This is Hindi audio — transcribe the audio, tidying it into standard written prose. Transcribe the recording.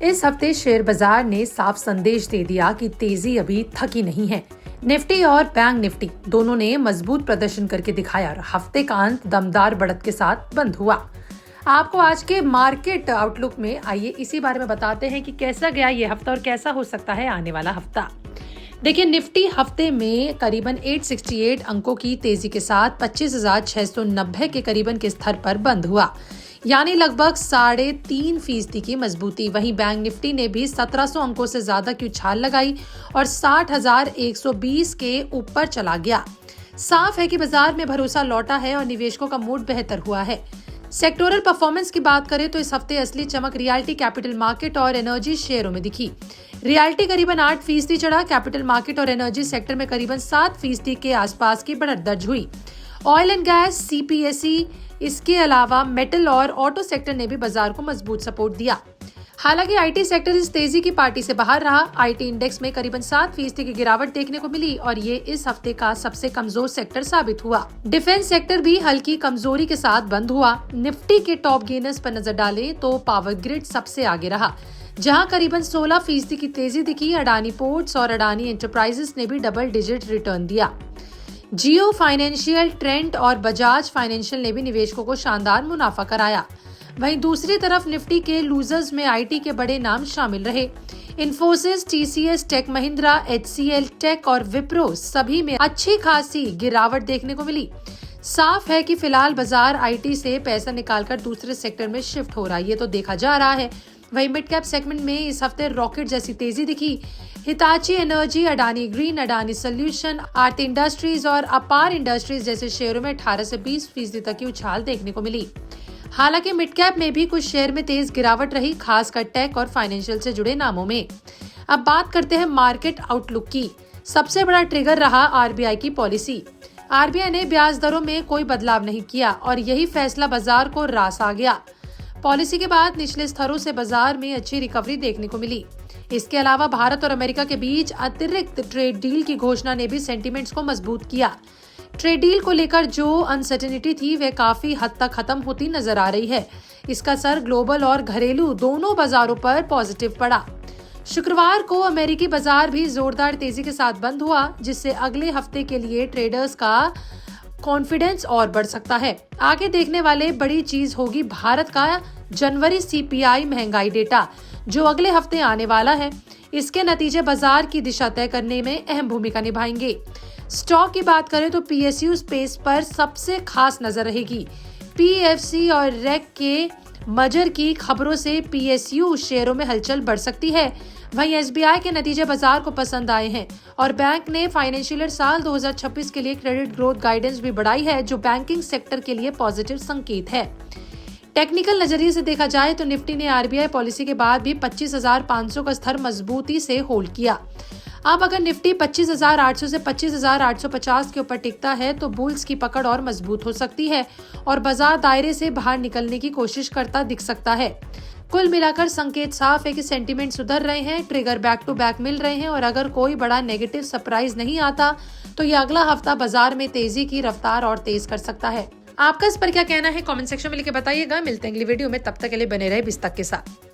इस हफ्ते शेयर बाजार ने साफ संदेश दे दिया कि तेजी अभी थकी नहीं है। निफ्टी और बैंक निफ्टी दोनों ने मजबूत प्रदर्शन करके दिखाया और हफ्ते का अंत दमदार बढ़त के साथ बंद हुआ। आपको आज के मार्केट आउटलुक में आइए इसी बारे में बताते हैं कि कैसा गया ये हफ्ता और कैसा हो सकता है आने वाला हफ्ता। देखिए, निफ्टी हफ्ते में करीबन 868 अंकों की तेजी के साथ 25,690 के करीबन के स्तर पर बंद हुआ, यानी लगभग 3.5% की मजबूती। वहीं बैंक निफ्टी ने भी 1700 अंकों से ज्यादा की उछाल लगाई और 60,120 के ऊपर चला गया। साफ है कि बाजार में भरोसा लौटा है और निवेशकों का मूड बेहतर हुआ है। सेक्टोरल परफॉर्मेंस की बात करें तो इस हफ्ते असली चमक रियल्टी, कैपिटल मार्केट और एनर्जी शेयरों में दिखी। रियल्टी करीबन 8% चढ़ा, कैपिटल मार्केट और एनर्जी सेक्टर में करीबन 7% के आसपास की बढ़त दर्ज हुई। ऑयल एंड गैस, सीपीएसई, इसके अलावा मेटल और ऑटो सेक्टर ने भी बाजार को मजबूत सपोर्ट दिया। हालांकि आईटी सेक्टर इस तेजी की पार्टी से बाहर रहा। आईटी इंडेक्स में करीबन 7% की गिरावट देखने को मिली और ये इस हफ्ते का सबसे कमजोर सेक्टर साबित हुआ। डिफेंस सेक्टर भी हल्की कमजोरी के साथ बंद हुआ। निफ्टी के टॉप गेनर्स पर नजर डालें तो पावर ग्रिड सबसे आगे रहा, जहां करीबन 16% की तेजी दिखी। अडानी पोर्ट्स और अडानी एंटरप्राइजेस ने भी डबल डिजिट रिटर्न दिया। जियो फाइनेंशियल, ट्रेंट और बजाज फाइनेंशियल ने भी निवेशकों को शानदार मुनाफा कराया। वहीं दूसरी तरफ निफ्टी के लूजर्स में आईटी के बड़े नाम शामिल रहे। Infosys, TCS, tech Mahindra, HCL tech और विप्रो सभी में अच्छी खासी गिरावट देखने को मिली। साफ है कि फिलहाल बाजार आईटी से पैसा निकालकर दूसरे सेक्टर में शिफ्ट हो रहा है, ये तो देखा जा रहा है। वहीं मिड कैप सेगमेंट में इस हफ्ते रॉकेट जैसी तेजी दिखी। Hitachi energy, Adani green, Adani solution, Aarti industries और अपार इंडस्ट्रीज जैसे शेयरों में 18 से 20% तक की उछाल देखने को मिली। हालांकि मिड कैप में भी कुछ शेयर में तेज गिरावट रही, खासकर टेक और फाइनेंशियल से जुड़े नामों में। अब बात करते हैं मार्केट आउटलुक की। सबसे बड़ा ट्रिगर रहा आरबीआई की पॉलिसी। आरबीआई ने ब्याज दरों में कोई बदलाव नहीं किया और यही फैसला बाजार को रास आ गया। पॉलिसी के बाद निचले स्तरों से बाजार में अच्छी रिकवरी देखने को मिली। इसके अलावा भारत और अमेरिका के बीच अतिरिक्त ट्रेड डील की घोषणा ने भी सेंटीमेंट्स को मजबूत किया। ट्रेड डील को लेकर जो अनसर्टेनिटी थी वह काफी हद तक खत्म होती नजर आ रही है। इसका असर ग्लोबल और घरेलू दोनों बाजारों पर पॉजिटिव पड़ा। शुक्रवार को अमेरिकी बाजार भी जोरदार तेजी के साथ बंद हुआ, जिससे अगले हफ्ते के लिए ट्रेडर्स का कॉन्फिडेंस और बढ़ सकता है। आगे देखने वाले बड़ी चीज होगी भारत का जनवरी सीपीआई महंगाई डेटा, जो अगले हफ्ते आने वाला है। इसके नतीजे बाजार की दिशा तय करने में अहम भूमिका निभाएंगे। स्टॉक की बात करें तो पीएसयू स्पेस पर सबसे खास नजर रहेगी। पीएफसी और रेक के मर्जर की खबरों से पीएसयू शेयरों में हलचल बढ़ सकती है। वहीं एसबीआई के नतीजे बाजार को पसंद आए हैं और बैंक ने फाइनेंशियल ईयर साल 2026 के लिए क्रेडिट ग्रोथ गाइडेंस भी बढ़ाई है, जो बैंकिंग सेक्टर के लिए पॉजिटिव संकेत है। टेक्निकल नजरिए से देखा जाए तो निफ्टी ने आरबीआई पॉलिसी के बाद भी 25,500 का स्तर मजबूती से होल्ड किया। अब अगर निफ्टी 25,800 से 25,850 के ऊपर टिकता है तो बुल्स की पकड़ और मजबूत हो सकती है और बाजार दायरे से बाहर निकलने की कोशिश करता दिख सकता है। कुल मिलाकर संकेत साफ है कि सेंटीमेंट सुधर रहे हैं, ट्रिगर बैक टू बैक मिल रहे हैं और अगर कोई बड़ा नेगेटिव सरप्राइज नहीं आता तो ये अगला हफ्ता बाजार में तेजी की रफ्तार और तेज कर सकता है। आपका इस पर क्या कहना है कमेंट सेक्शन में लिख के बताइएगा। मिलते हैं अगली वीडियो में, तब तक के लिए बने रहे बिस्तक के साथ।